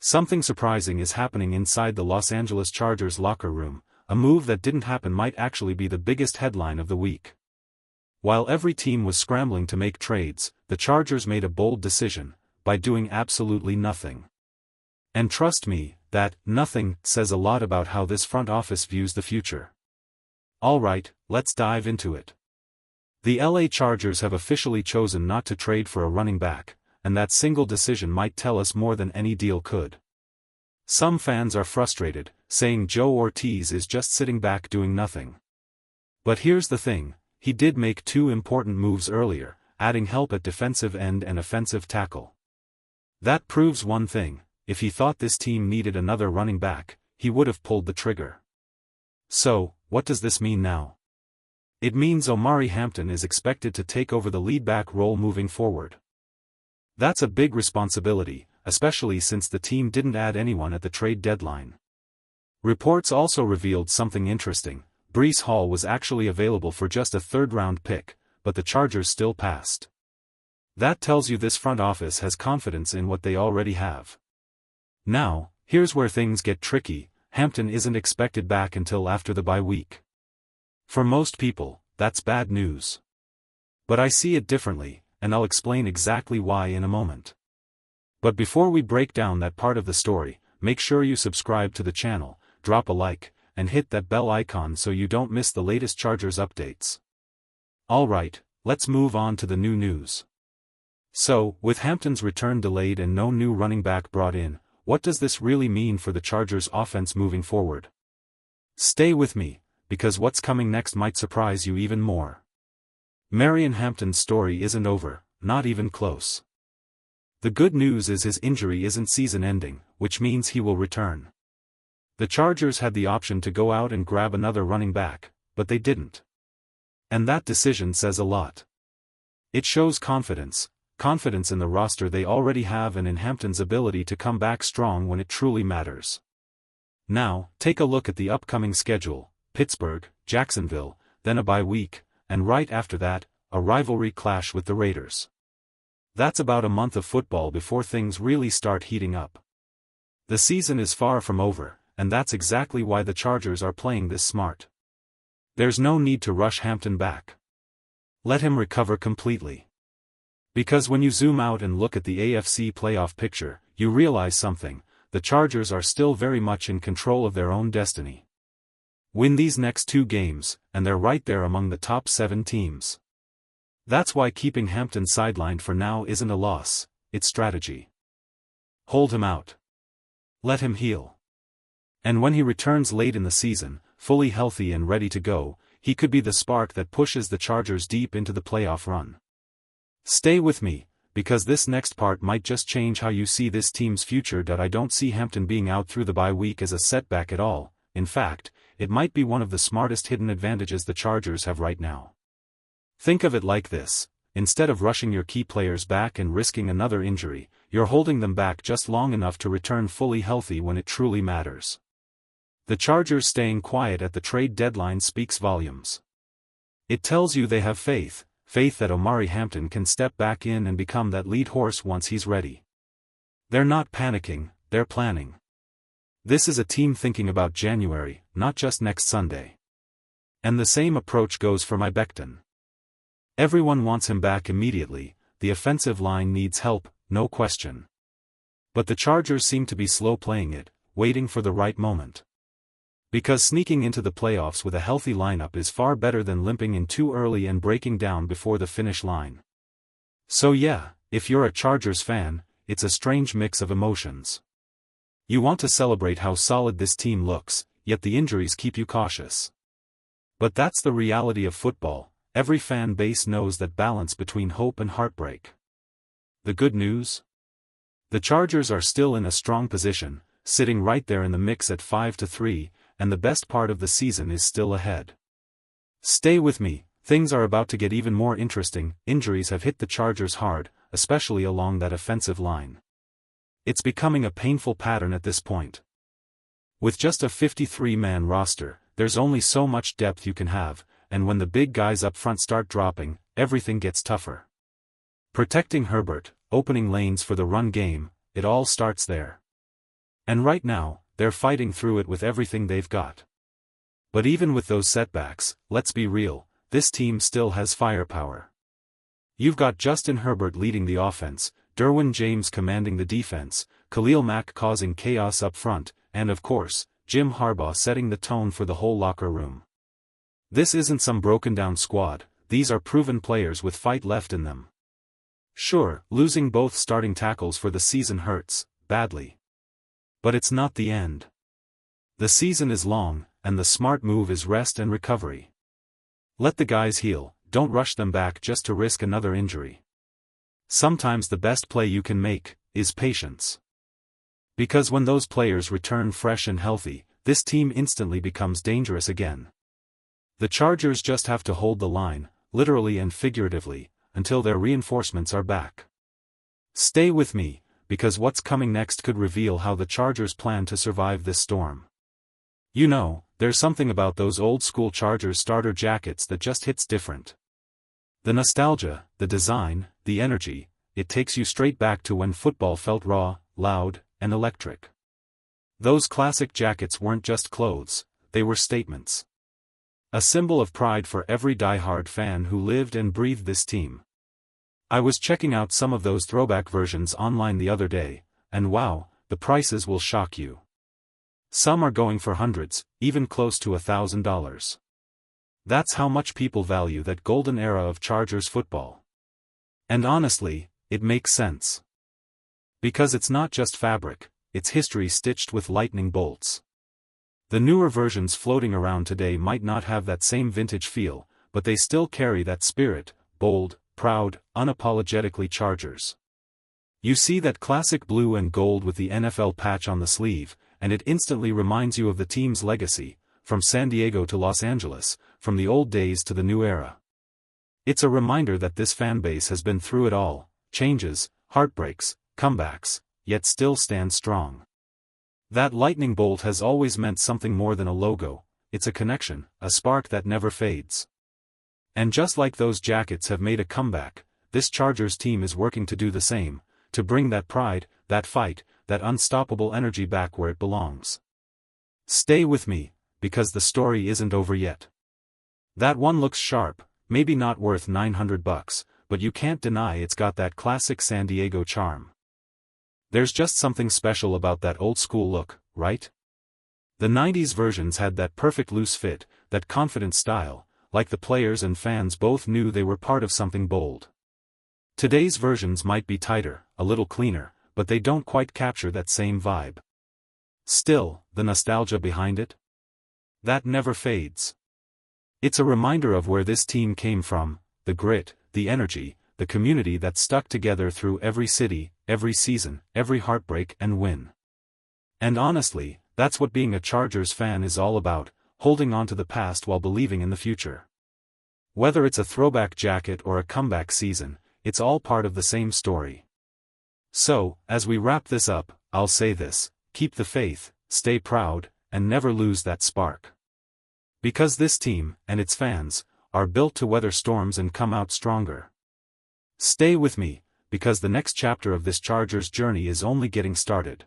Something surprising is happening inside the Los Angeles Chargers locker room. A move that didn't happen might actually be the biggest headline of the week. While every team was scrambling to make trades, the Chargers made a bold decision, by doing absolutely nothing. And trust me, that nothing says a lot about how this front office views the future. Alright, let's dive into it. The LA Chargers have officially chosen not to trade for a running back, and that single decision might tell us more than any deal could. Some fans are frustrated, saying Joe Ortiz is just sitting back doing nothing. But here's the thing, he did make two important moves earlier, adding help at defensive end and offensive tackle. That proves one thing, if he thought this team needed another running back, he would have pulled the trigger. So, what does this mean now? It means Omarion Hampton is expected to take over the lead back role moving forward. That's a big responsibility, especially since the team didn't add anyone at the trade deadline. Reports also revealed something interesting. Breece Hall was actually available for just a third-round pick, but the Chargers still passed. That tells you this front office has confidence in what they already have. Now, here's where things get tricky. Hampton isn't expected back until after the bye week. For most people, that's bad news. But I see it differently, and I'll explain exactly why in a moment. But before we break down that part of the story, make sure you subscribe to the channel, drop a like, and hit that bell icon so you don't miss the latest Chargers updates. Alright, let's move on to the new news. So, with Hampton's return delayed and no new running back brought in, what does this really mean for the Chargers' offense moving forward? Stay with me, because what's coming next might surprise you even more. Omarion Hampton's story isn't over, not even close. The good news is his injury isn't season-ending, which means he will return. The Chargers had the option to go out and grab another running back, but they didn't. And that decision says a lot. It shows confidence in the roster they already have and in Hampton's ability to come back strong when it truly matters. Now, take a look at the upcoming schedule: Pittsburgh, Jacksonville, then a bye week, and right after that, a rivalry clash with the Raiders. That's about a month of football before things really start heating up. The season is far from over, and that's exactly why the Chargers are playing this smart. There's no need to rush Hampton back. Let him recover completely. Because when you zoom out and look at the AFC playoff picture, you realize something: the Chargers are still very much in control of their own destiny. Win these next two games, and they're right there among the top 7 teams. That's why keeping Hampton sidelined for now isn't a loss, it's strategy. Hold him out. Let him heal. And when he returns late in the season, fully healthy and ready to go, he could be the spark that pushes the Chargers deep into the playoff run. Stay with me, because this next part might just change how you see this team's future. I don't see Hampton being out through the bye week as a setback at all. In fact, it might be one of the smartest hidden advantages the Chargers have right now. Think of it like this: instead of rushing your key players back and risking another injury, you're holding them back just long enough to return fully healthy when it truly matters. The Chargers staying quiet at the trade deadline speaks volumes. It tells you they have faith that Omarion Hampton can step back in and become that lead horse once he's ready. They're not panicking, they're planning. This is a team thinking about January, not just next Sunday. And the same approach goes for Becton. Everyone wants him back immediately. The offensive line needs help, no question. But the Chargers seem to be slow playing it, waiting for the right moment. Because sneaking into the playoffs with a healthy lineup is far better than limping in too early and breaking down before the finish line. So yeah, if you're a Chargers fan, it's a strange mix of emotions. You want to celebrate how solid this team looks, yet the injuries keep you cautious. But that's the reality of football. Every fan base knows that balance between hope and heartbreak. The good news? The Chargers are still in a strong position, sitting right there in the mix at 5-3, and the best part of the season is still ahead. Stay with me, things are about to get even more interesting. Injuries have hit the Chargers hard, especially along that offensive line. It's becoming a painful pattern at this point. With just a 53-man roster, there's only so much depth you can have, and when the big guys up front start dropping, everything gets tougher. Protecting Herbert, opening lanes for the run game, it all starts there. And right now, they're fighting through it with everything they've got. But even with those setbacks, let's be real, this team still has firepower. You've got Justin Herbert leading the offense, Derwin James commanding the defense, Khalil Mack causing chaos up front, and of course, Jim Harbaugh setting the tone for the whole locker room. This isn't some broken-down squad, these are proven players with fight left in them. Sure, losing both starting tackles for the season hurts, badly. But it's not the end. The season is long, and the smart move is rest and recovery. Let the guys heal, don't rush them back just to risk another injury. Sometimes the best play you can make is patience. Because when those players return fresh and healthy, this team instantly becomes dangerous again. The Chargers just have to hold the line, literally and figuratively, until their reinforcements are back. Stay with me, because what's coming next could reveal how the Chargers plan to survive this storm. You know, there's something about those old-school Chargers starter jackets that just hits different. The nostalgia, the design, the energy, it takes you straight back to when football felt raw, loud, and electric. Those classic jackets weren't just clothes, they were statements. A symbol of pride for every die-hard fan who lived and breathed this team. I was checking out some of those throwback versions online the other day, and wow, the prices will shock you. Some are going for hundreds, even close to $1,000. That's how much people value that golden era of Chargers football. And honestly, it makes sense. Because it's not just fabric, it's history stitched with lightning bolts. The newer versions floating around today might not have that same vintage feel, but they still carry that spirit, bold, proud, unapologetically Chargers. You see that classic blue and gold with the NFL patch on the sleeve, and it instantly reminds you of the team's legacy, from San Diego to Los Angeles, from the old days to the new era. It's a reminder that this fanbase has been through it all, changes, heartbreaks, comebacks, yet still stands strong. That lightning bolt has always meant something more than a logo, it's a connection, a spark that never fades. And just like those jackets have made a comeback, this Chargers team is working to do the same, to bring that pride, that fight, that unstoppable energy back where it belongs. Stay with me, because the story isn't over yet. That one looks sharp, maybe not worth $900, but you can't deny it's got that classic San Diego charm. There's just something special about that old-school look, right? The 90s versions had that perfect loose fit, that confident style, like the players and fans both knew they were part of something bold. Today's versions might be tighter, a little cleaner, but they don't quite capture that same vibe. Still, the nostalgia behind it? That never fades. It's a reminder of where this team came from, the grit, the energy, the community that stuck together through every city, every season, every heartbreak and win. And honestly, that's what being a Chargers fan is all about, holding on to the past while believing in the future. Whether it's a throwback jacket or a comeback season, it's all part of the same story. So, as we wrap this up, I'll say this: keep the faith, stay proud, and never lose that spark. Because this team, and its fans, are built to weather storms and come out stronger. Stay with me, because the next chapter of this Chargers journey is only getting started.